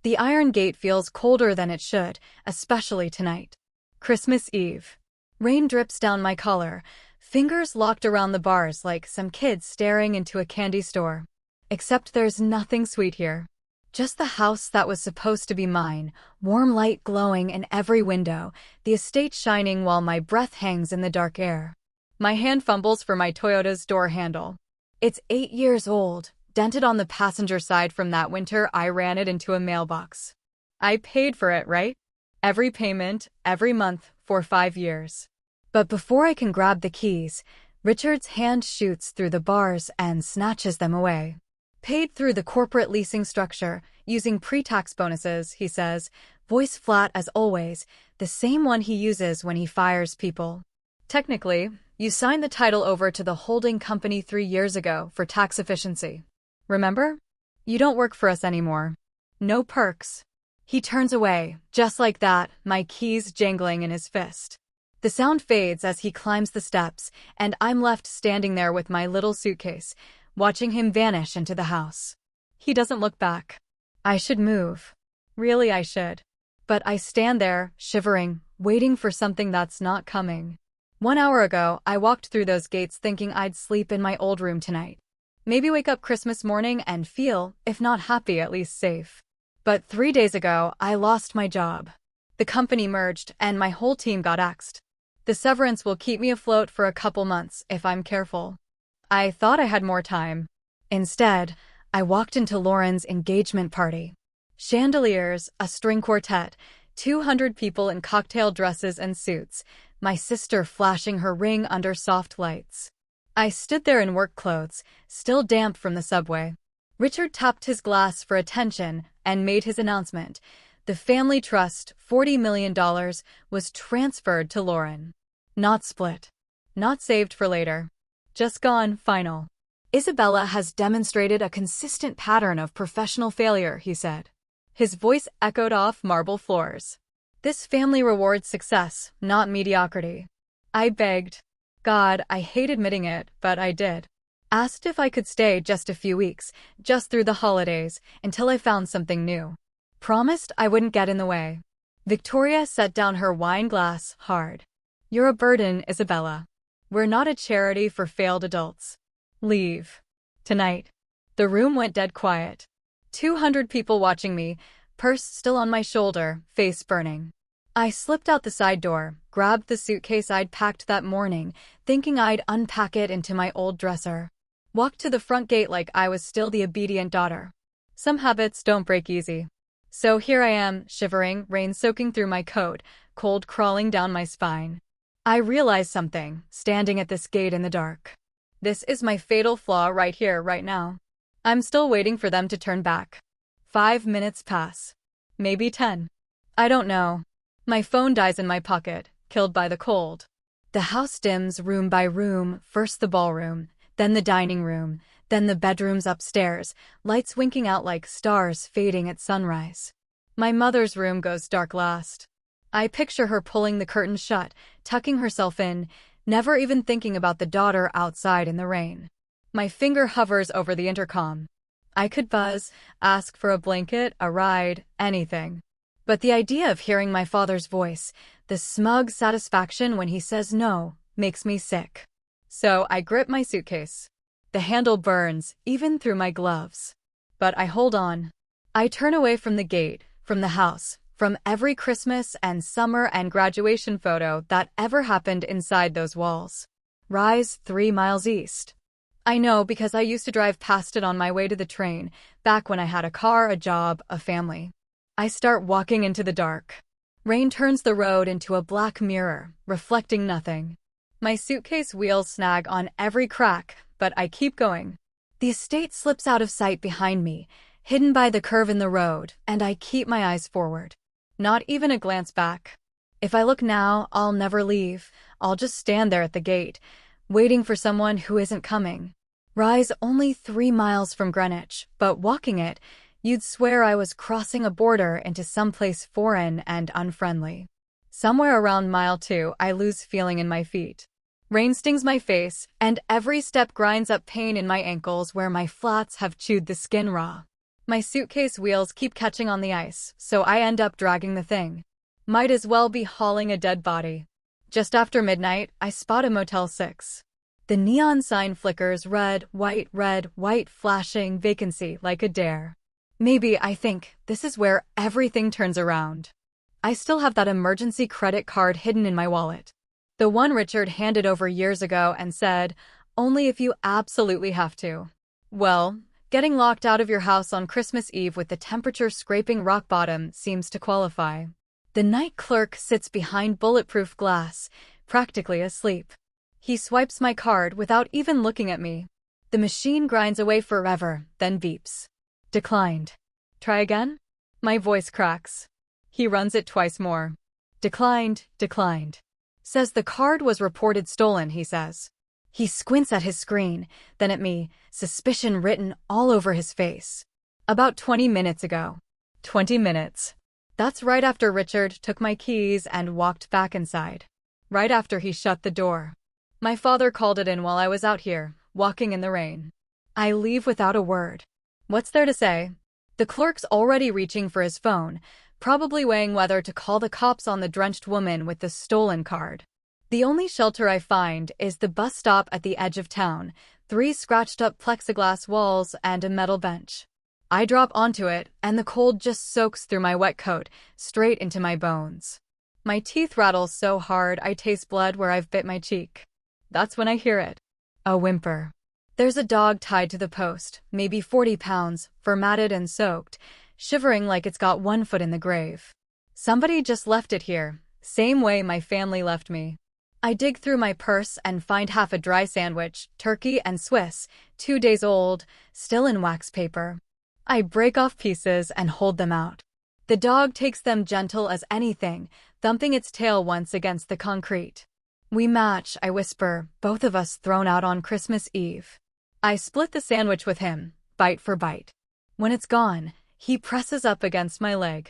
The iron gate feels colder than it should, especially tonight. Christmas Eve. Rain drips down my collar, fingers locked around the bars like some kids staring into a candy store. Except there's nothing sweet here. Just the house that was supposed to be mine, warm light glowing in every window, the estate shining while my breath hangs in the dark air. My hand fumbles for my Toyota's door handle. It's 8 years old, dented on the passenger side from that winter I ran it into a mailbox. I paid for it, right? Every payment, every month, for 5 years. But before I can grab the keys, Richard's hand shoots through the bars and snatches them away. Paid through the corporate leasing structure, using pre-tax bonuses, he says, voice flat as always, the same one he uses when he fires people. Technically, you signed the title over to the holding company 3 years ago for tax efficiency. Remember? You don't work for us anymore. No perks. He turns away, just like that, my keys jangling in his fist. The sound fades as he climbs the steps, and I'm left standing there with my little suitcase, watching him vanish into the house. He doesn't look back. I should move. Really, I should. But I stand there, shivering, waiting for something that's not coming. 1 hour ago, I walked through those gates thinking I'd sleep in my old room tonight. Maybe wake up Christmas morning and feel, if not happy, at least safe. But 3 days ago, I lost my job. The company merged, and my whole team got axed. The severance will keep me afloat for a couple months, if I'm careful. I thought I had more time. Instead, I walked into Lauren's engagement party. Chandeliers, a string quartet, 200 people in cocktail dresses and suits, my sister flashing her ring under soft lights. I stood there in work clothes, still damp from the subway. Richard tapped his glass for attention and made his announcement. The family trust, $40 million, was transferred to Lauren. Not split. Not saved for later. Just gone, final. Isabella has demonstrated a consistent pattern of professional failure, he said. His voice echoed off marble floors. This family rewards success, not mediocrity. I begged. God, I hate admitting it, but I did. Asked if I could stay just a few weeks, just through the holidays, until I found something new. Promised I wouldn't get in the way. Victoria set down her wine glass hard. You're a burden, Isabella. We're not a charity for failed adults. Leave. Tonight. The room went dead quiet. 200 people watching me, purse still on my shoulder, face burning. I slipped out the side door, grabbed the suitcase I'd packed that morning, thinking I'd unpack it into my old dresser. Walked to the front gate like I was still the obedient daughter. Some habits don't break easy. So here I am, shivering, rain soaking through my coat, cold crawling down my spine. I realize something, standing at this gate in the dark. This is my fatal flaw right here, right now. I'm still waiting for them to turn back. 5 minutes pass. Maybe 10. I don't know. My phone dies in my pocket, killed by the cold. The house dims room by room, first the ballroom, then the dining room, then the bedrooms upstairs, lights winking out like stars fading at sunrise. My mother's room goes dark last. I picture her pulling the curtains shut, tucking herself in, never even thinking about the daughter outside in the rain. My finger hovers over the intercom. I could buzz, ask for a blanket, a ride, anything. But the idea of hearing my father's voice, the smug satisfaction when he says no, makes me sick. So I grip my suitcase. The handle burns, even through my gloves. But I hold on. I turn away from the gate, from the house, from every Christmas and summer and graduation photo that ever happened inside those walls. Rise 3 miles east. I know because I used to drive past it on my way to the train, back when I had a car, a job, a family. I start walking into the dark. Rain turns the road into a black mirror, reflecting nothing. My suitcase wheels snag on every crack, but I keep going. The estate slips out of sight behind me, hidden by the curve in the road, and I keep my eyes forward. Not even a glance back. If I look now, I'll never leave. I'll just stand there at the gate, waiting for someone who isn't coming. Rise only 3 miles from Greenwich, but walking it, you'd swear I was crossing a border into someplace foreign and unfriendly. Somewhere around mile 2, I lose feeling in my feet. Rain stings my face, and every step grinds up pain in my ankles where my flats have chewed the skin raw. My suitcase wheels keep catching on the ice, so I end up dragging the thing. Might as well be hauling a dead body. Just after midnight, I spot a Motel 6. The neon sign flickers red, white, flashing vacancy like a dare. Maybe, I think, this is where everything turns around. I still have that emergency credit card hidden in my wallet. The one Richard handed over years ago and said, only if you absolutely have to. Well, getting locked out of your house on Christmas Eve with the temperature scraping rock bottom seems to qualify. The night clerk sits behind bulletproof glass, practically asleep. He swipes my card without even looking at me. The machine grinds away forever, then beeps. Declined. Try again? My voice cracks. He runs it twice more. Declined. Says the card was reported stolen, he says. He squints at his screen, then at me, suspicion written all over his face. About 20 minutes ago. 20 minutes. That's right after Richard took my keys and walked back inside. Right after he shut the door. My father called it in while I was out here, walking in the rain. I leave without a word. What's there to say? The clerk's already reaching for his phone, probably weighing whether to call the cops on the drenched woman with the stolen card. The only shelter I find is the bus stop at the edge of town, 3 scratched-up plexiglass walls and a metal bench. I drop onto it, and the cold just soaks through my wet coat, straight into my bones. My teeth rattle so hard I taste blood where I've bit my cheek. That's when I hear it. A whimper. There's a dog tied to the post, maybe 40 pounds, fur-matted and soaked, shivering like it's got one foot in the grave. Somebody just left it here, same way my family left me. I dig through my purse and find half a dry sandwich, turkey and Swiss, 2 days old, still in wax paper. I break off pieces and hold them out. The dog takes them gentle as anything, thumping its tail once against the concrete. We match, I whisper, both of us thrown out on Christmas Eve. I split the sandwich with him, bite for bite. When it's gone, he presses up against my leg.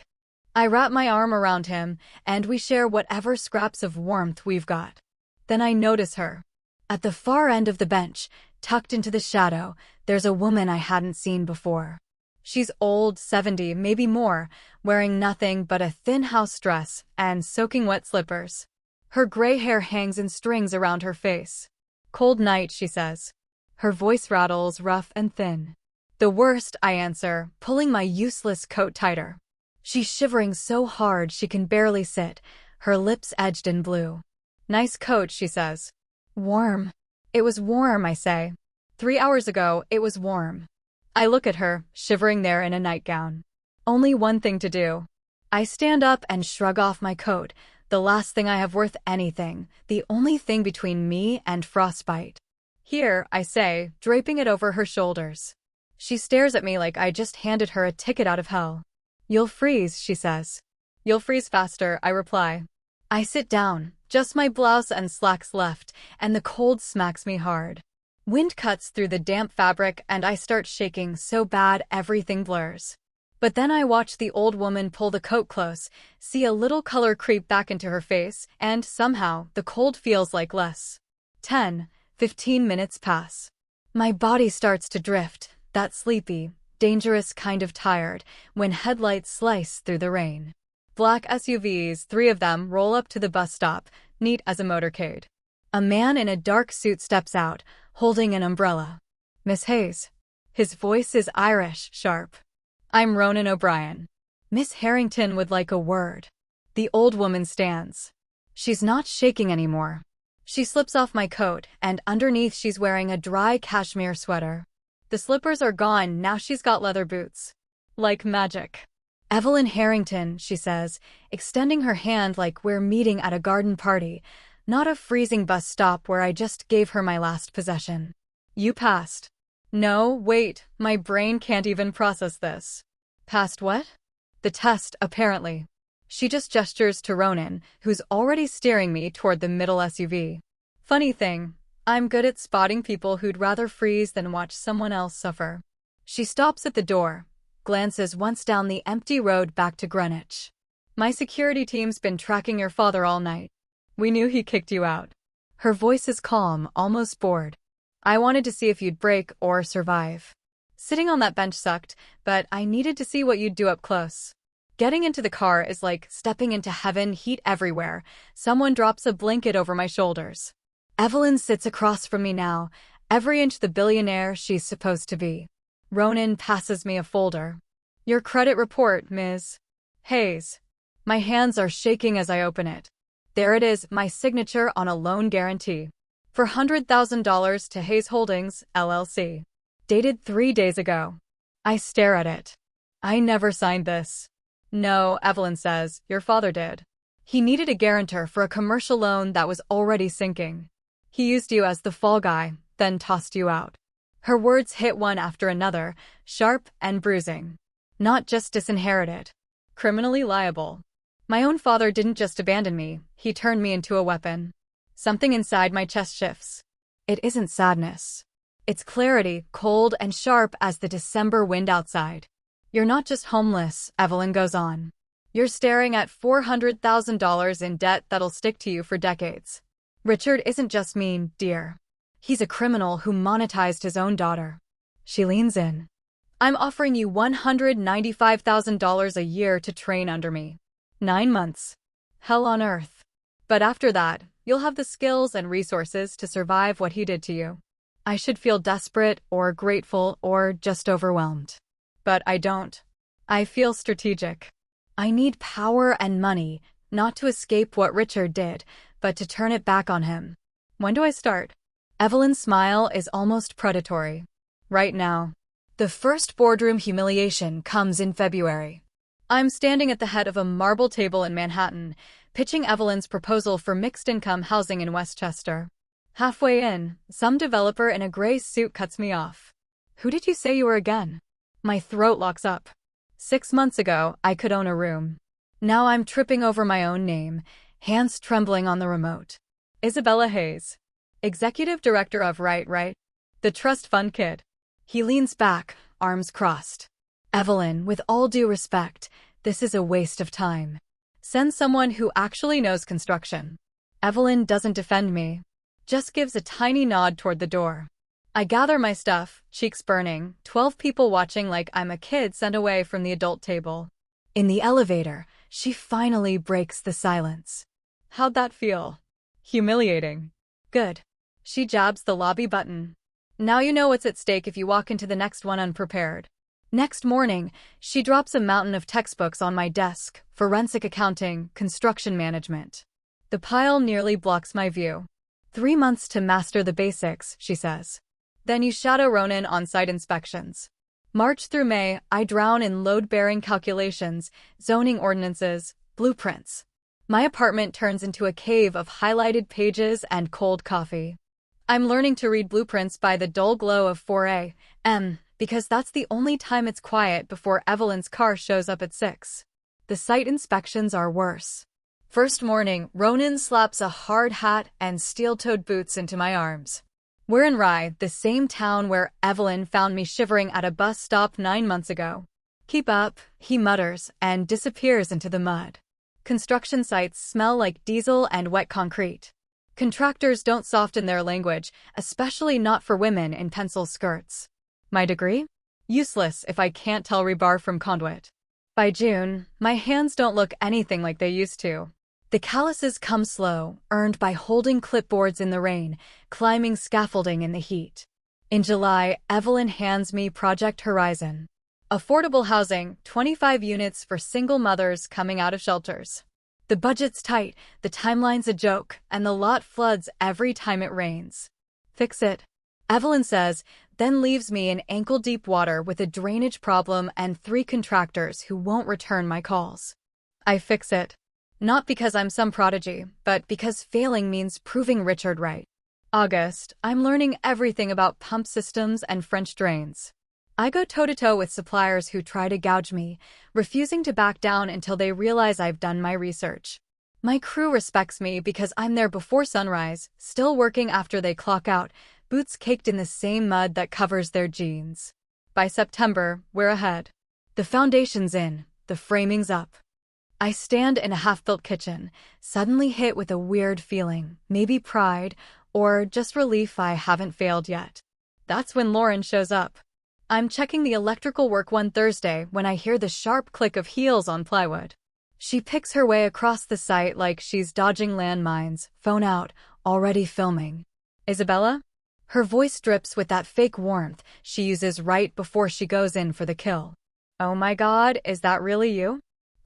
I wrap my arm around him, and we share whatever scraps of warmth we've got. Then I notice her. At the far end of the bench, tucked into the shadow, there's a woman I hadn't seen before. She's old, 70, maybe more, wearing nothing but a thin house dress and soaking wet slippers. Her gray hair hangs in strings around her face. Cold night, she says. Her voice rattles rough and thin. The worst, I answer, pulling my useless coat tighter. She's shivering so hard she can barely sit, her lips edged in blue. Nice coat, she says. Warm. It was warm, I say. 3 hours ago, it was warm. I look at her, shivering there in a nightgown. Only one thing to do. I stand up and shrug off my coat, the last thing I have worth anything, the only thing between me and frostbite. Here, I say, draping it over her shoulders. She stares at me like I just handed her a ticket out of hell. You'll freeze, she says. You'll freeze faster, I reply. I sit down, just my blouse and slacks left, and the cold smacks me hard. Wind cuts through the damp fabric and I start shaking so bad everything blurs. But then I watch the old woman pull the coat close, see a little color creep back into her face, and somehow the cold feels like less. 10, 15 minutes pass. My body starts to drift, that sleepy, dangerous kind of tired, when headlights slice through the rain. Black SUVs, 3 of them, roll up to the bus stop, neat as a motorcade. A man in a dark suit steps out, holding an umbrella. Miss Hayes. His voice is Irish, sharp. I'm Ronan O'Brien. Miss Harrington would like a word. The old woman stands. She's not shaking anymore. She slips off my coat, and underneath she's wearing a dry cashmere sweater. The slippers are gone, now she's got leather boots. Like magic. Evelyn Harrington, she says, extending her hand like we're meeting at a garden party, not a freezing bus stop where I just gave her my last possession. You passed. No, wait, my brain can't even process this. Passed what? The test, apparently. She just gestures to Ronan, who's already steering me toward the middle SUV. Funny thing, I'm good at spotting people who'd rather freeze than watch someone else suffer. She stops at the door, glances once down the empty road back to Greenwich. My security team's been tracking your father all night. We knew he kicked you out. Her voice is calm, almost bored. I wanted to see if you'd break or survive. Sitting on that bench sucked, but I needed to see what you'd do up close. Getting into the car is like stepping into heaven, heat everywhere. Someone drops a blanket over my shoulders. Evelyn sits across from me now, every inch the billionaire she's supposed to be. Ronan passes me a folder. Your credit report, Ms. Hayes. My hands are shaking as I open it. There it is, my signature on a loan guarantee. For $100,000 to Hayes Holdings, LLC. Dated 3 days ago. I stare at it. I never signed this. No, Evelyn says, your father did. He needed a guarantor for a commercial loan that was already sinking. He used you as the fall guy, then tossed you out. Her words hit one after another, sharp and bruising. Not just disinherited. Criminally liable. My own father didn't just abandon me, he turned me into a weapon. Something inside my chest shifts. It isn't sadness. It's clarity, cold and sharp as the December wind outside. You're not just homeless, Evelyn goes on. You're staring at $400,000 in debt that'll stick to you for decades. Richard isn't just mean, dear. He's a criminal who monetized his own daughter. She leans in. I'm offering you $195,000 a year to train under me. 9 months. Hell on earth. But after that, you'll have the skills and resources to survive what he did to you. I should feel desperate or grateful or just overwhelmed. But I don't. I feel strategic. I need power and money, not to escape what Richard did, but to turn it back on him. When do I start? Evelyn's smile is almost predatory. Right now. The first boardroom humiliation comes in February. I'm standing at the head of a marble table in Manhattan, pitching Evelyn's proposal for mixed-income housing in Westchester. Halfway in, some developer in a gray suit cuts me off. Who did you say you were again? My throat locks up. 6 months ago, I could own a room. Now I'm tripping over my own name, hands trembling on the remote. Isabella Hayes. Executive Director of Right. The trust fund kid. He leans back, arms crossed. Evelyn, with all due respect, this is a waste of time. Send someone who actually knows construction. Evelyn doesn't defend me. Just gives a tiny nod toward the door. I gather my stuff, cheeks burning, 12 people watching like I'm a kid sent away from the adult table. In the elevator, she finally breaks the silence. How'd that feel? Humiliating. Good. She jabs the lobby button. Now you know what's at stake if you walk into the next one unprepared. Next morning, she drops a mountain of textbooks on my desk, forensic accounting, construction management. The pile nearly blocks my view. 3 months to master the basics, she says. Then you shadow Ronan on site inspections. March through May, I drown in load-bearing calculations, zoning ordinances, blueprints. My apartment turns into a cave of highlighted pages and cold coffee. I'm learning to read blueprints by the dull glow of 4 a.m., because that's the only time it's quiet before Evelyn's car shows up at 6. The site inspections are worse. First morning, Ronan slaps a hard hat and steel-toed boots into my arms. We're in Rye, the same town where Evelyn found me shivering at a bus stop 9 months ago. Keep up, he mutters, and disappears into the mud. Construction sites smell like diesel and wet concrete. Contractors don't soften their language, especially not for women in pencil skirts. My degree? Useless if I can't tell rebar from conduit. By June, my hands don't look anything like they used to. The calluses come slow, earned by holding clipboards in the rain, climbing scaffolding in the heat. In July, Evelyn hands me Project Horizon. Affordable housing, 25 units for single mothers coming out of shelters. The budget's tight, the timeline's a joke, and the lot floods every time it rains. Fix it. Evelyn says, then leaves me in ankle-deep water with a drainage problem and 3 contractors who won't return my calls. I fix it. Not because I'm some prodigy, but because failing means proving Richard right. August, I'm learning everything about pump systems and French drains. I go toe-to-toe with suppliers who try to gouge me, refusing to back down until they realize I've done my research. My crew respects me because I'm there before sunrise, still working after they clock out, boots caked in the same mud that covers their jeans. By September, we're ahead. The foundation's in, the framing's up. I stand in a half-built kitchen, suddenly hit with a weird feeling, maybe pride, or just relief I haven't failed yet. That's when Lauren shows up. I'm checking the electrical work one Thursday when I hear the sharp click of heels on plywood. She picks her way across the site like she's dodging landmines, phone out, already filming. Isabella? Her voice drips with that fake warmth she uses right before she goes in for the kill. Oh my God, is that really you?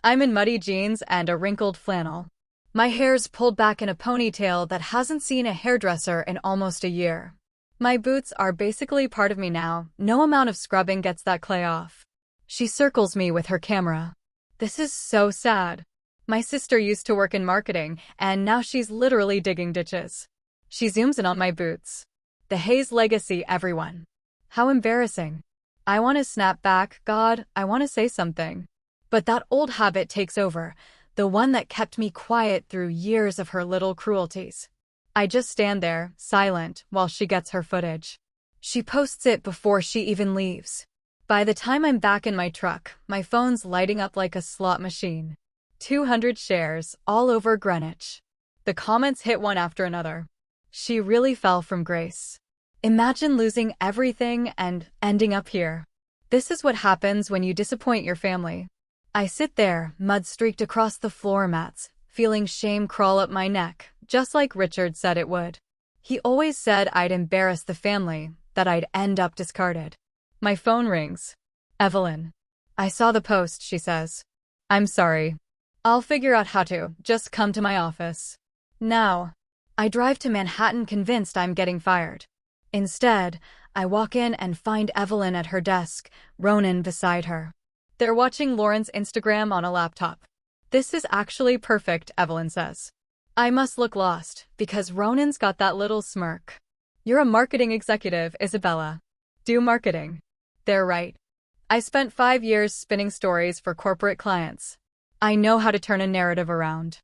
I'm in muddy jeans and a wrinkled flannel. My hair's pulled back in a ponytail that hasn't seen a hairdresser in almost a year. My boots are basically part of me now. No amount of scrubbing gets that clay off. She circles me with her camera. This is so sad. My sister used to work in marketing, and now she's literally digging ditches. She zooms in on my boots. The Hayes legacy, everyone. How embarrassing. I want to snap back, God, I want to say something. But that old habit takes over, the one that kept me quiet through years of her little cruelties. I just stand there, silent, while she gets her footage. She posts it before she even leaves. By the time I'm back in my truck, my phone's lighting up like a slot machine. 200 shares, all over Greenwich. The comments hit one after another. She really fell from grace. Imagine losing everything and ending up here. This is what happens when you disappoint your family. I sit there, mud streaked across the floor mats, feeling shame crawl up my neck, just like Richard said it would. He always said I'd embarrass the family, that I'd end up discarded. My phone rings. Evelyn. I saw the post, she says. I'm sorry. I'll figure out how to, just come to my office. Now. I drive to Manhattan convinced I'm getting fired. Instead, I walk in and find Evelyn at her desk, Ronan beside her. They're watching Lauren's Instagram on a laptop. This is actually perfect, Evelyn says. I must look lost, because Ronan's got that little smirk. You're a marketing executive, Isabella. Do marketing. They're right. I spent 5 years spinning stories for corporate clients. I know how to turn a narrative around.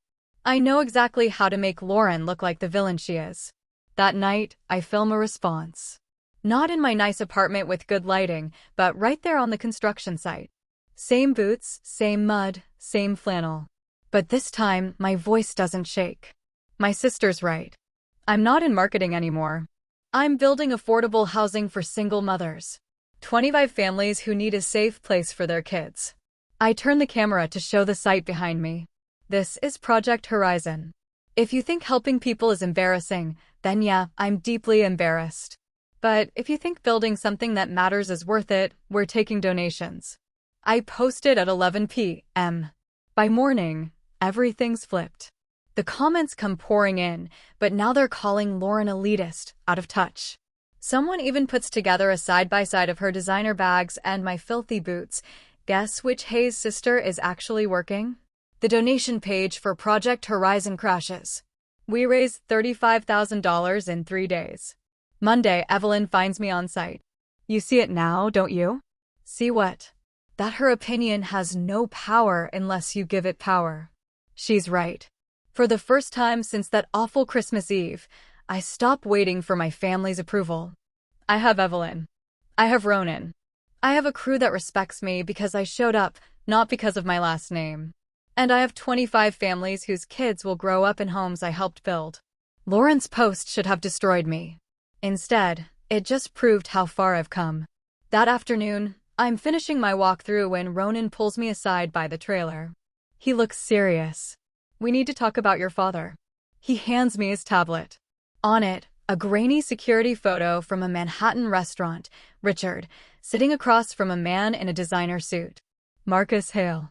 I know exactly how to make Lauren look like the villain she is. That night, I film a response. Not in my nice apartment with good lighting, but right there on the construction site. Same boots, same mud, same flannel. But this time, my voice doesn't shake. My sister's right. I'm not in marketing anymore. I'm building affordable housing for single mothers. 25 families who need a safe place for their kids. I turn the camera to show the site behind me. This is Project Horizon. If you think helping people is embarrassing, then yeah, I'm deeply embarrassed. But if you think building something that matters is worth it, we're taking donations. I posted at 11 p.m. By morning, everything's flipped. The comments come pouring in, but now they're calling Lauren elitist, out of touch. Someone even puts together a side-by-side of her designer bags and my filthy boots. Guess which Hayes sister is actually working? The donation page for Project Horizon crashes. We raised $35,000 in 3 days. Monday, Evelyn finds me on site. You see it now, don't you? See what? That her opinion has no power unless you give it power. She's right. For the first time since that awful Christmas Eve, I stop waiting for my family's approval. I have Evelyn. I have Ronan. I have a crew that respects me because I showed up, not because of my last name. And I have 25 families whose kids will grow up in homes I helped build. Lauren's post should have destroyed me. Instead, it just proved how far I've come. That afternoon, I'm finishing my walkthrough when Ronan pulls me aside by the trailer. He looks serious. We need to talk about your father. He hands me his tablet. On it, a grainy security photo from a Manhattan restaurant, Richard, sitting across from a man in a designer suit. Marcus Hale.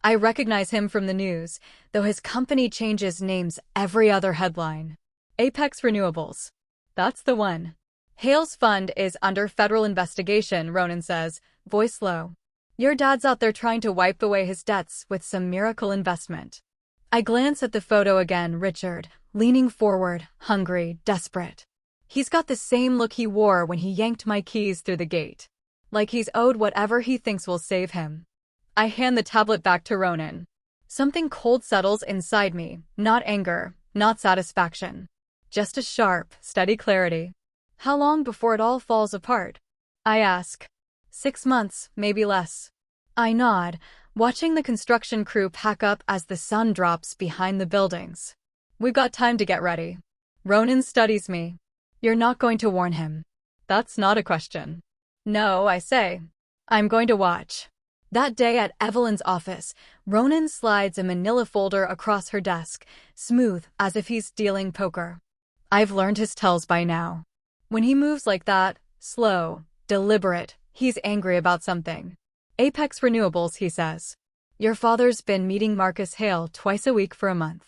I recognize him from the news, though his company changes names every other headline. Apex Renewables. That's the one. Hale's fund is under federal investigation, Ronan says, voice low. Your dad's out there trying to wipe away his debts with some miracle investment. I glance at the photo again, Richard, leaning forward, hungry, desperate. He's got the same look he wore when he yanked my keys through the gate. Like he's owed whatever he thinks will save him. I hand the tablet back to Ronan. Something cold settles inside me, not anger, not satisfaction. Just a sharp, steady clarity. How long before it all falls apart? I ask. 6 months, maybe less. I nod, watching the construction crew pack up as the sun drops behind the buildings. We've got time to get ready. Ronan studies me. You're not going to warn him. That's not a question. No, I say. I'm going to watch. That day at Evelyn's office, Ronan slides a manila folder across her desk, smooth as if he's dealing poker. I've learned his tells by now. When he moves like that, slow, deliberate, he's angry about something. Apex Renewables, he says. Your father's been meeting Marcus Hale twice a week for a month.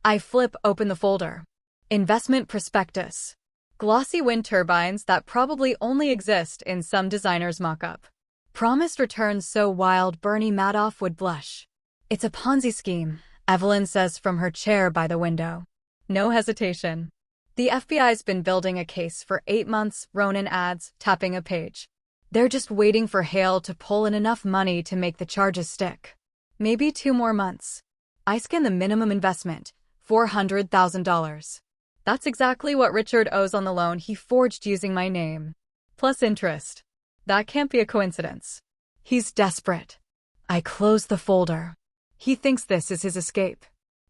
I flip open the folder. Investment prospectus. Glossy wind turbines that probably only exist in some designer's mock-up. Promised returns so wild Bernie Madoff would blush. It's a Ponzi scheme, Evelyn says from her chair by the window. No hesitation. The FBI's been building a case for 8 months, Ronan adds, tapping a page. They're just waiting for Hale to pull in enough money to make the charges stick. Maybe 2 more months. I scan the minimum investment, $400,000. That's exactly what Richard owes on the loan he forged using my name. Plus interest. That can't be a coincidence. He's desperate. I close the folder. He thinks this is his escape.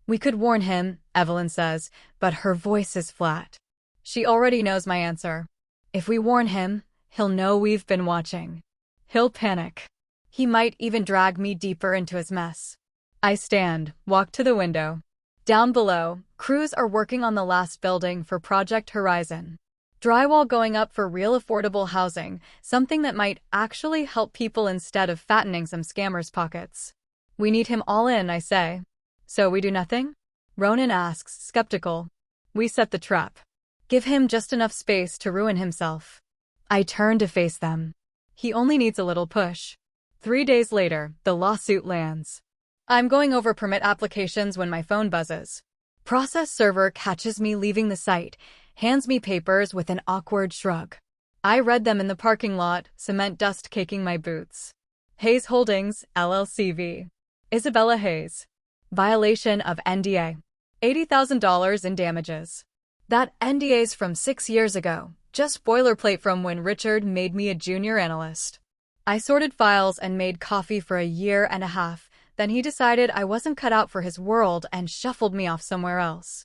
We could warn him, Evelyn says, but her voice is flat. She already knows my answer. If we warn him, he'll know we've been watching. He'll panic. He might even drag me deeper into his mess. I stand, walk to the window. Down below, crews are working on the last building for Project Horizon. Drywall going up for real affordable housing, something that might actually help people instead of fattening some scammers' pockets. We need him all in, I say. So we do nothing? Ronan asks, skeptical. We set the trap. Give him just enough space to ruin himself. I turn to face them. He only needs a little push. 3 days later, the lawsuit lands. I'm going over permit applications when my phone buzzes. Process server catches me leaving the site, hands me papers with an awkward shrug. I read them in the parking lot, cement dust caking my boots. Hayes Holdings, LLC v. Isabella Hayes. Violation of NDA. $80,000 in damages. That NDA's from 6 years ago, just boilerplate from when Richard made me a junior analyst. I sorted files and made coffee for 1.5 years. Then he decided I wasn't cut out for his world and shuffled me off somewhere else.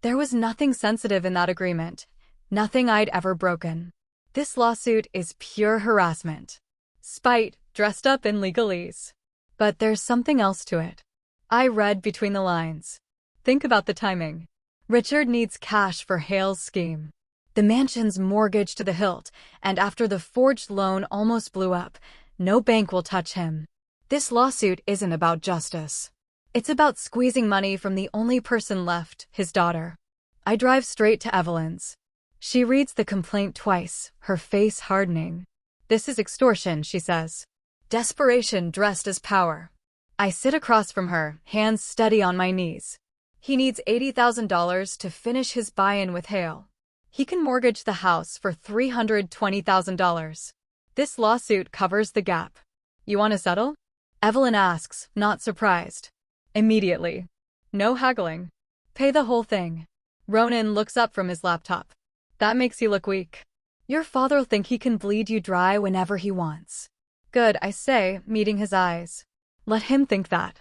There was nothing sensitive in that agreement, nothing I'd ever broken. This lawsuit is pure harassment. Spite, dressed up in legalese. But there's something else to it. I read between the lines. Think about the timing. Richard needs cash for Hale's scheme. The mansion's mortgaged to the hilt, and after the forged loan almost blew up, no bank will touch him. This lawsuit isn't about justice. It's about squeezing money from the only person left, his daughter. I drive straight to Evelyn's. She reads the complaint twice, her face hardening. This is extortion, she says. Desperation dressed as power. I sit across from her, hands steady on my knees. He needs $80,000 to finish his buy-in with Hale. He can mortgage the house for $320,000. This lawsuit covers the gap. You want to settle? Evelyn asks, not surprised. Immediately. No haggling. Pay the whole thing. Ronan looks up from his laptop. That makes you look weak. Your father'll think he can bleed you dry whenever he wants. Good, I say, meeting his eyes. Let him think that.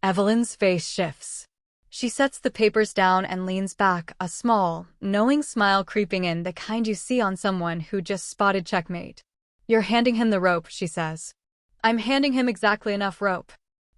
Evelyn's face shifts. She sets the papers down and leans back, a small, knowing smile creeping in, the kind you see on someone who just spotted checkmate. You're handing him the rope, she says. I'm handing him exactly enough rope.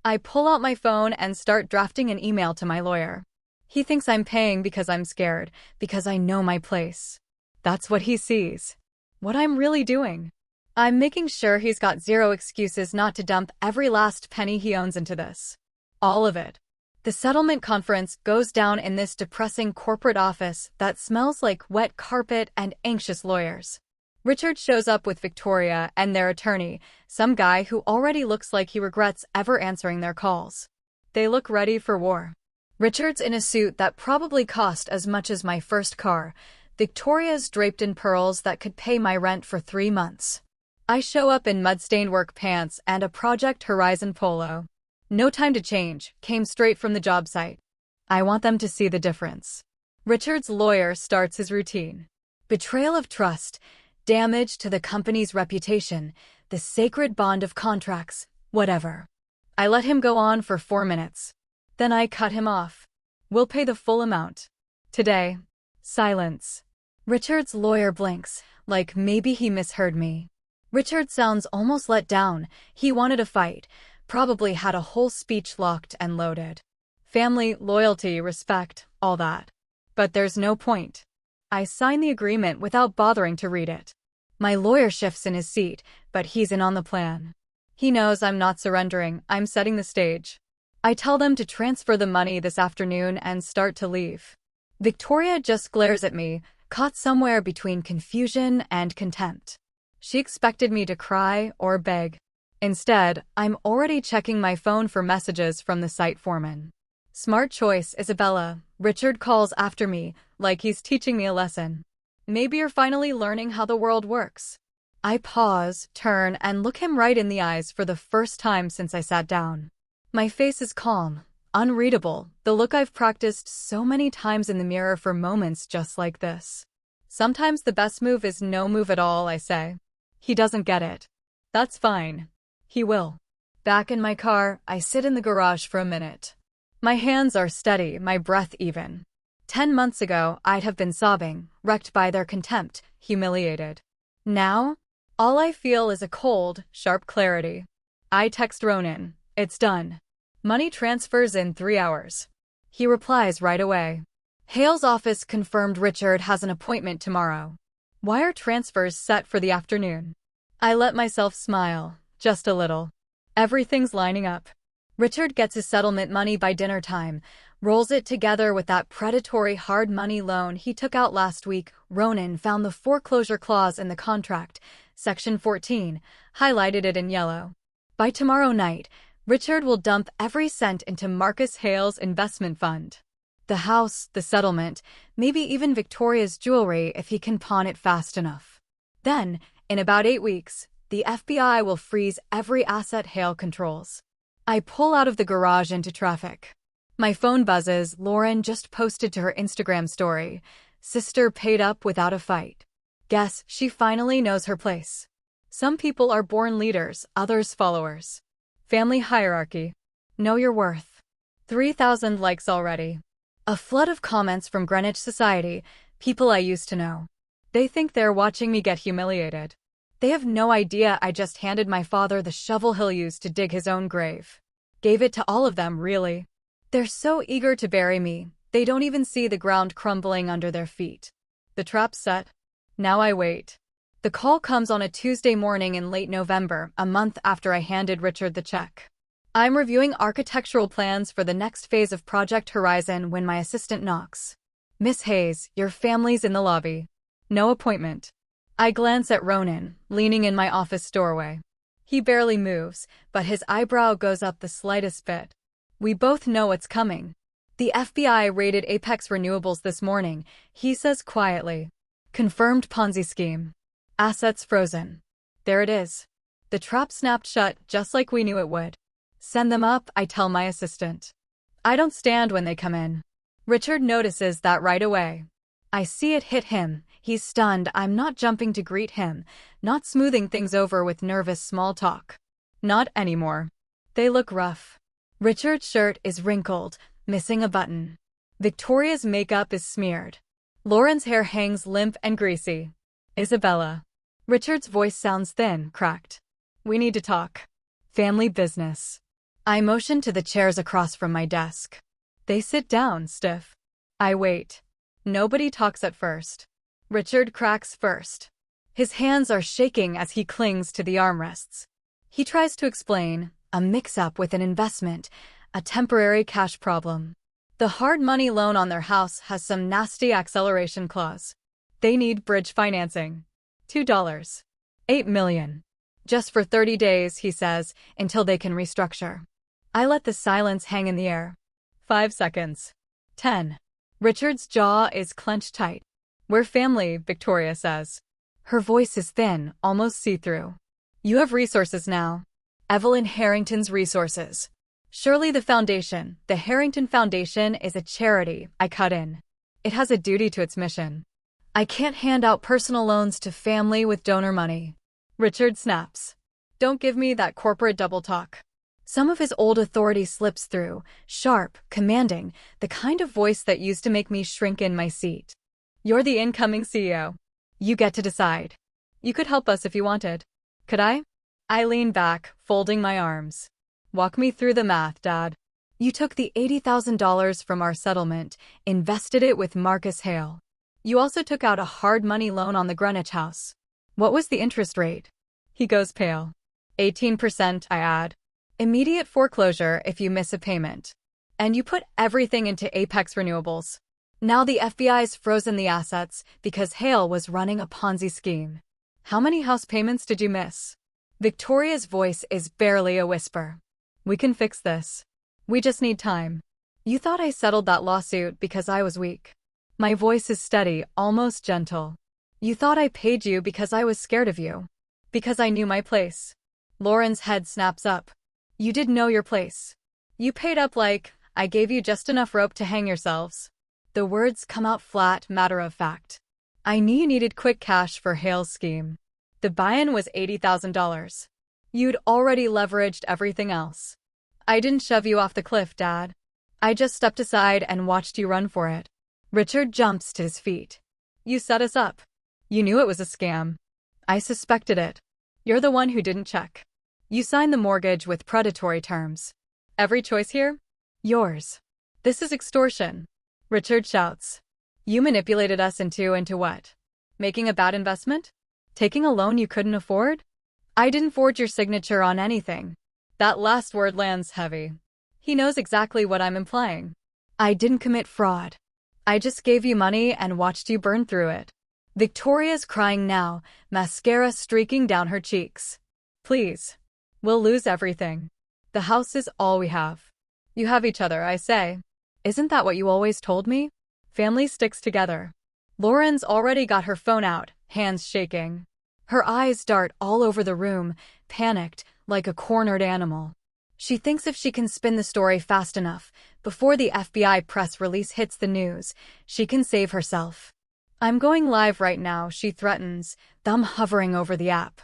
I pull out my phone and start drafting an email to my lawyer. He thinks I'm paying because I'm scared, because I know my place. That's what he sees. What I'm really doing. I'm making sure he's got zero excuses not to dump every last penny he owns into this. All of it. The settlement conference goes down in this depressing corporate office that smells like wet carpet and anxious lawyers. Richard shows up with Victoria and their attorney, some guy who already looks like he regrets ever answering their calls. They look ready for war. Richard's in a suit that probably cost as much as my first car. Victoria's draped in pearls that could pay my rent for 3 months. I show up in mud-stained work pants and a Project Horizon polo. No time to change, came straight from the job site. I want them to see the difference. Richard's lawyer starts his routine. Betrayal of trust, damage to the company's reputation, the sacred bond of contracts, whatever. I let him go on for 4 minutes. Then I cut him off. We'll pay the full amount. Today. Silence. Richard's lawyer blinks, like maybe he misheard me. Richard sounds almost let down. He wanted a fight, probably had a whole speech locked and loaded. Family, loyalty, respect, all that. But there's no point. I sign the agreement without bothering to read it. My lawyer shifts in his seat, but he's in on the plan. He knows I'm not surrendering, I'm setting the stage. I tell them to transfer the money this afternoon and start to leave. Victoria just glares at me, caught somewhere between confusion and contempt. She expected me to cry or beg. Instead, I'm already checking my phone for messages from the site foreman. Smart choice, Isabella. Richard calls after me, like he's teaching me a lesson. Maybe you're finally learning how the world works. I pause, turn, and look him right in the eyes for the first time since I sat down. My face is calm, unreadable, the look I've practiced so many times in the mirror for moments just like this. Sometimes the best move is no move at all, I say. He doesn't get it. That's fine. He will. Back in my car, I sit in the garage for a minute. My hands are steady, my breath even. 10 months ago, I'd have been sobbing, wrecked by their contempt, humiliated. Now, all I feel is a cold, sharp clarity. I text Ronan. It's done. Money transfers in 3 hours. He replies right away. Hale's office confirmed Richard has an appointment tomorrow. Wire transfers set for the afternoon. I let myself smile, just a little. Everything's lining up. Richard gets his settlement money by dinner time, rolls it together with that predatory hard money loan he took out last week. Ronan found the foreclosure clause in the contract, Section 14, highlighted it in yellow. By tomorrow night, Richard will dump every cent into Marcus Hale's investment fund. The house, the settlement, maybe even Victoria's jewelry if he can pawn it fast enough. Then, in about 8 weeks, the FBI will freeze every asset Hale controls. I pull out of the garage into traffic. My phone buzzes. Lauren just posted to her Instagram story. Sister paid up without a fight. Guess she finally knows her place. Some people are born leaders, others followers. Family hierarchy. Know your worth. 3,000 likes already. A flood of comments from Greenwich Society, people I used to know. They think they're watching me get humiliated. They have no idea I just handed my father the shovel he'll use to dig his own grave. Gave it to all of them, really. They're so eager to bury me, they don't even see the ground crumbling under their feet. The trap's set. Now I wait. The call comes on a Tuesday morning in late November, a month after I handed Richard the check. I'm reviewing architectural plans for the next phase of Project Horizon when my assistant knocks. Miss Hayes, your family's in the lobby. No appointment. I glance at Ronan, leaning in my office doorway. He barely moves, but his eyebrow goes up the slightest bit. We both know it's coming. The FBI raided Apex Renewables this morning, he says quietly. Confirmed Ponzi scheme. Assets frozen. There it is. The trap snapped shut just like we knew it would. Send them up, I tell my assistant. I don't stand when they come in. Richard notices that right away. I see it hit him. He's stunned. I'm not jumping to greet him, not smoothing things over with nervous small talk. Not anymore. They look rough. Richard's shirt is wrinkled, missing a button. Victoria's makeup is smeared. Lauren's hair hangs limp and greasy. Isabella. Richard's voice sounds thin, cracked. We need to talk. Family business. I motion to the chairs across from my desk. They sit down, stiff. I wait. Nobody talks at first. Richard cracks first. His hands are shaking as he clings to the armrests. He tries to explain, a mix-up with an investment, a temporary cash problem. The hard money loan on their house has some nasty acceleration clause. They need bridge financing. $2. $8 million. Just for 30 days, he says, until they can restructure. I let the silence hang in the air. 5 seconds. 10. Richard's jaw is clenched tight. We're family, Victoria says. Her voice is thin, almost see-through. You have resources now. Evelyn Harrington's resources. Surely the foundation, the Harrington Foundation, is a charity, I cut in. It has a duty to its mission. I can't hand out personal loans to family with donor money. Richard snaps. Don't give me that corporate double talk. Some of his old authority slips through, sharp, commanding, the kind of voice that used to make me shrink in my seat. You're the incoming CEO. You get to decide. You could help us if you wanted. Could I? I lean back, folding my arms. Walk me through the math, Dad. You took the $80,000 from our settlement, invested it with Marcus Hale. You also took out a hard money loan on the Greenwich house. What was the interest rate? He goes pale. 18%, I add. Immediate foreclosure if you miss a payment. And you put everything into Apex Renewables. Now the FBI's frozen the assets because Hale was running a Ponzi scheme. How many house payments did you miss? Victoria's voice is barely a whisper. We can fix this. We just need time. You thought I settled that lawsuit because I was weak. My voice is steady, almost gentle. You thought I paid you because I was scared of you. Because I knew my place. Lauren's head snaps up. You did know your place. You paid up like I gave you just enough rope to hang yourselves. The words come out flat, matter of fact. I knew you needed quick cash for Hale's scheme. The buy-in was $80,000. You'd already leveraged everything else. I didn't shove you off the cliff, Dad. I just stepped aside and watched you run for it. Richard jumps to his feet. You set us up. You knew it was a scam. I suspected it. You're the one who didn't check. You signed the mortgage with predatory terms. Every choice here? Yours. This is extortion. Richard shouts. You manipulated us into what? Making a bad investment? Taking a loan you couldn't afford? I didn't forge your signature on anything. That last word lands heavy. He knows exactly what I'm implying. I didn't commit fraud. I just gave you money and watched you burn through it. Victoria's crying now, mascara streaking down her cheeks. Please. We'll lose everything. The house is all we have. You have each other, I say. Isn't that what you always told me? Family sticks together. Lauren's already got her phone out, hands shaking. Her eyes dart all over the room, panicked, like a cornered animal. She thinks if she can spin the story fast enough, before the FBI press release hits the news, she can save herself. I'm going live right now, she threatens, thumb hovering over the app.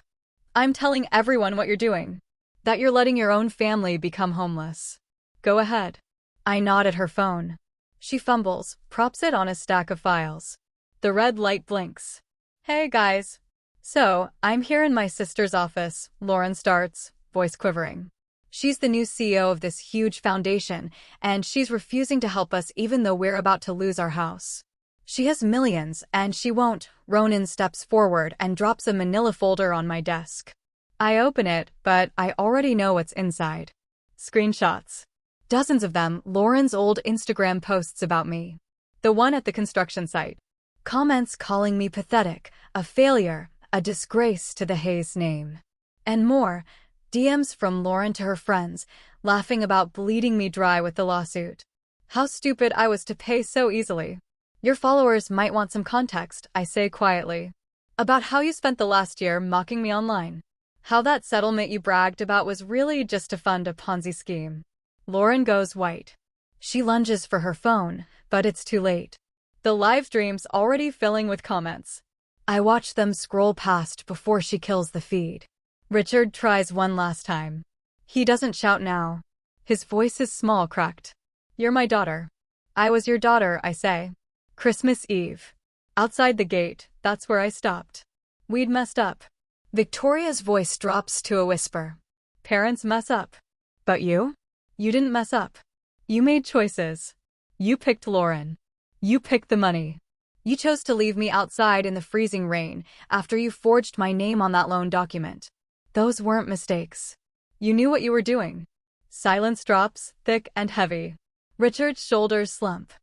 I'm telling everyone what you're doing. That you're letting your own family become homeless. Go ahead. I nod at her phone. She fumbles, props it on a stack of files. The red light blinks. Hey guys. So, I'm here in my sister's office, Lauren starts, voice quivering. She's the new CEO of this huge foundation, and she's refusing to help us even though we're about to lose our house. She has millions, and she won't. Ronan steps forward and drops a manila folder on my desk. I open it, but I already know what's inside. Screenshots. Dozens of them, Lauren's old Instagram posts about me. The one at the construction site. Comments calling me pathetic, a failure, a disgrace to the Hayes name. And more, DMs from Lauren to her friends, laughing about bleeding me dry with the lawsuit. How stupid I was to pay so easily. Your followers might want some context, I say quietly. About how you spent the last year mocking me online. How that settlement you bragged about was really just to fund a Ponzi scheme. Lauren goes white. She lunges for her phone, but it's too late. The live stream's already filling with comments. I watch them scroll past before she kills the feed. Richard tries one last time. He doesn't shout now. His voice is small, cracked. You're my daughter. I was your daughter, I say. Christmas Eve. Outside the gate, that's where I stopped. We'd messed up. Victoria's voice drops to a whisper. Parents mess up. But you? You didn't mess up. You made choices. You picked Lauren. You picked the money. You chose to leave me outside in the freezing rain after you forged my name on that loan document. Those weren't mistakes. You knew what you were doing. Silence drops, thick and heavy. Richard's shoulders slump.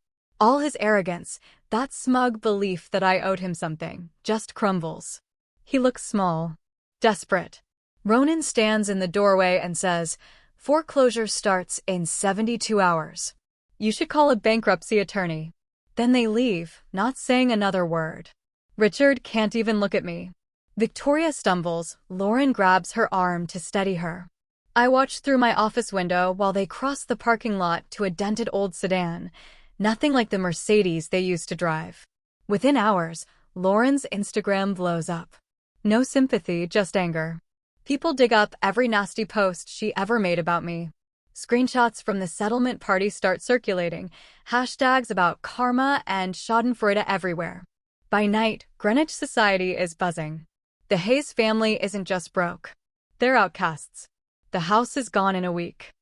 All his arrogance, that smug belief that I owed him something, just crumbles. He looks small. Desperate. Ronan stands in the doorway and says, foreclosure starts in 72 hours. You should call a bankruptcy attorney. Then they leave, not saying another word. Richard can't even look at me. Victoria stumbles, Lauren grabs her arm to steady her. I watch through my office window while they cross the parking lot to a dented old sedan, nothing like the Mercedes they used to drive. Within hours, Lauren's Instagram blows up. No sympathy, just anger. People dig up every nasty post she ever made about me. Screenshots from the settlement party start circulating, hashtags about karma and schadenfreude everywhere. By night, Greenwich society is buzzing. The Hayes family isn't just broke. They're outcasts. The house is gone in a week.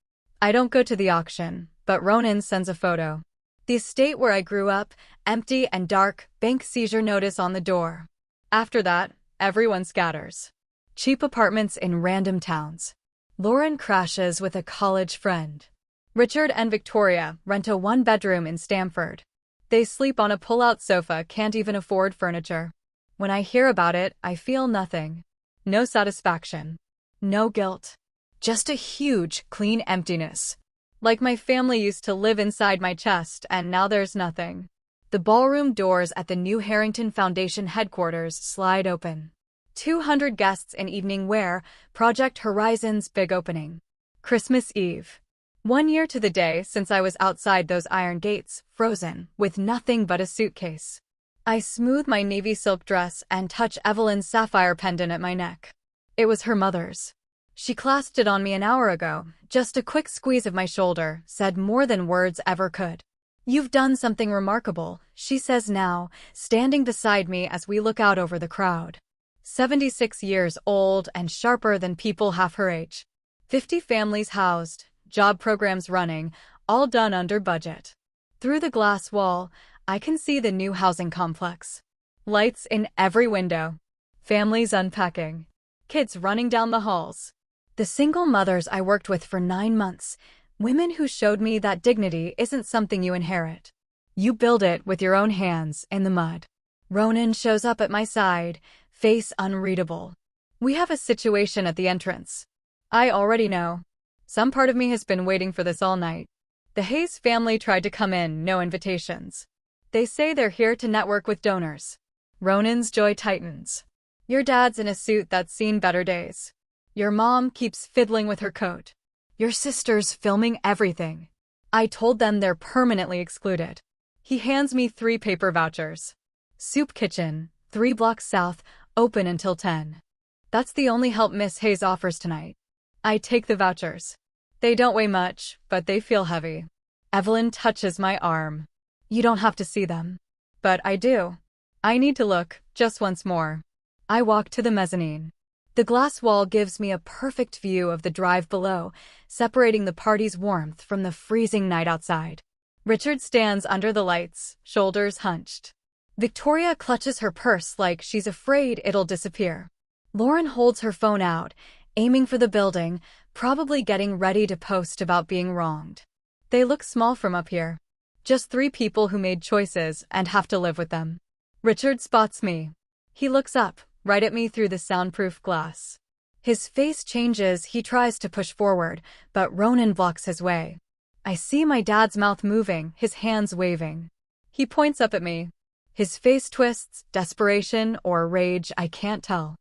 I don't go to the auction, but Ronan sends a photo. The estate where I grew up, empty and dark, bank seizure notice on the door. After that, everyone scatters. Cheap apartments in random towns. Lauren crashes with a college friend. Richard and Victoria rent a one-bedroom in Stamford. They sleep on a pull-out sofa, can't even afford furniture. When I hear about it, I feel nothing. No satisfaction. No guilt. Just a huge, clean emptiness. Like my family used to live inside my chest, and now there's nothing. The ballroom doors at the New Harrington Foundation headquarters slide open. 200 guests in evening wear, Project Horizon's big opening. Christmas Eve. 1 year to the day since I was outside those iron gates, frozen, with nothing but a suitcase. I smooth my navy silk dress and touch Evelyn's sapphire pendant at my neck. It was her mother's. She clasped it on me an hour ago. Just a quick squeeze of my shoulder said more than words ever could. "You've done something remarkable," she says now, standing beside me as we look out over the crowd. 76 years old and sharper than people half her age. 50 families housed, job programs running, all done under budget. Through the glass wall, I can see the new housing complex. Lights in every window. Families unpacking. Kids running down the halls. The single mothers I worked with for 9 months, women who showed me that dignity isn't something you inherit. You build it with your own hands in the mud. Ronan shows up at my side, face unreadable. We have a situation at the entrance. I already know. Some part of me has been waiting for this all night. The Hayes family tried to come in, no invitations. They say they're here to network with donors. Ronan's joy tightens. Your dad's in a suit that's seen better days. Your mom keeps fiddling with her coat. Your sister's filming everything. I told them they're permanently excluded. He hands me 3 paper vouchers. Soup kitchen, 3 blocks south, open until 10. That's the only help Miss Hayes offers tonight. I take the vouchers. They don't weigh much, but they feel heavy. Evelyn touches my arm. You don't have to see them. But I do. I need to look, just once more. I walk to the mezzanine. The glass wall gives me a perfect view of the drive below, separating the party's warmth from the freezing night outside. Richard stands under the lights, shoulders hunched. Victoria clutches her purse like she's afraid it'll disappear. Lauren holds her phone out, aiming for the building, probably getting ready to post about being wronged. They look small from up here. Just 3 people who made choices and have to live with them. Richard spots me. He looks up, right at me through the soundproof glass. His face changes, he tries to push forward, but Ronan blocks his way. I see my dad's mouth moving, his hands waving. He points up at me. His face twists, desperation or rage, I can't tell.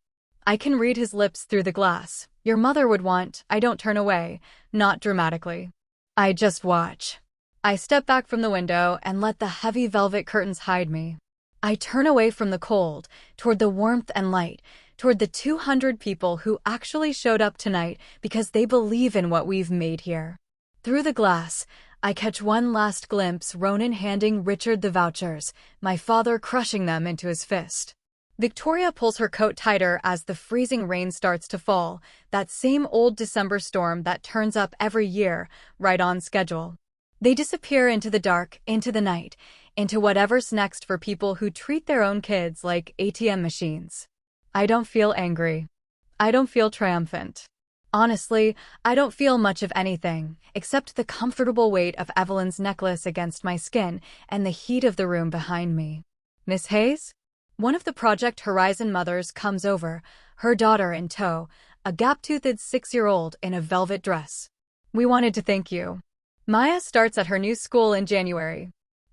I can read his lips through the glass. Your mother would want. I don't turn away, not dramatically. I just watch. I step back from the window and let the heavy velvet curtains hide me. I turn away from the cold, toward the warmth and light, toward the 200 people who actually showed up tonight because they believe in what we've made here. Through the glass, I catch one last glimpse, Ronan handing Richard the vouchers, my father crushing them into his fist. Victoria pulls her coat tighter as the freezing rain starts to fall, that same old December storm that turns up every year, right on schedule. They disappear into the dark, into the night, into whatever's next for people who treat their own kids like ATM machines. I don't feel angry. I don't feel triumphant. Honestly, I don't feel much of anything, except the comfortable weight of Evelyn's necklace against my skin and the heat of the room behind me. Miss Hayes? One of the Project Horizon mothers comes over, her daughter in tow, a gap-toothed 6-year-old in a velvet dress. We wanted to thank you. Maya starts at her new school in January.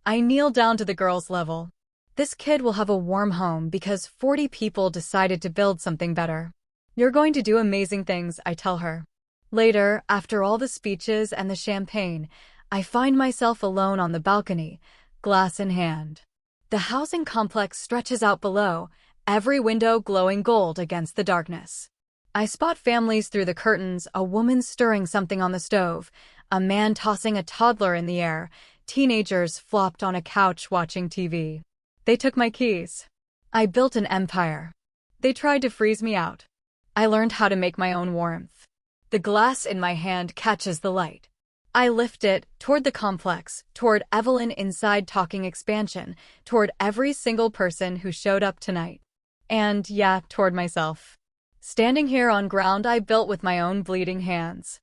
I kneel down to the girls' level. This kid will have a warm home because 40 people decided to build something better. You're going to do amazing things, I tell her. Later, after all the speeches and the champagne, I find myself alone on the balcony, glass in hand. The housing complex stretches out below, every window glowing gold against the darkness. I spot families through the curtains, a woman stirring something on the stove, a man tossing a toddler in the air, teenagers flopped on a couch watching TV. They took my keys. I built an empire. They tried to freeze me out. I learned how to make my own warmth. The glass in my hand catches the light. I lift it toward the complex, toward Evelyn inside talking expansion, toward every single person who showed up tonight. And, yeah, toward myself. Standing here on ground I built with my own bleeding hands.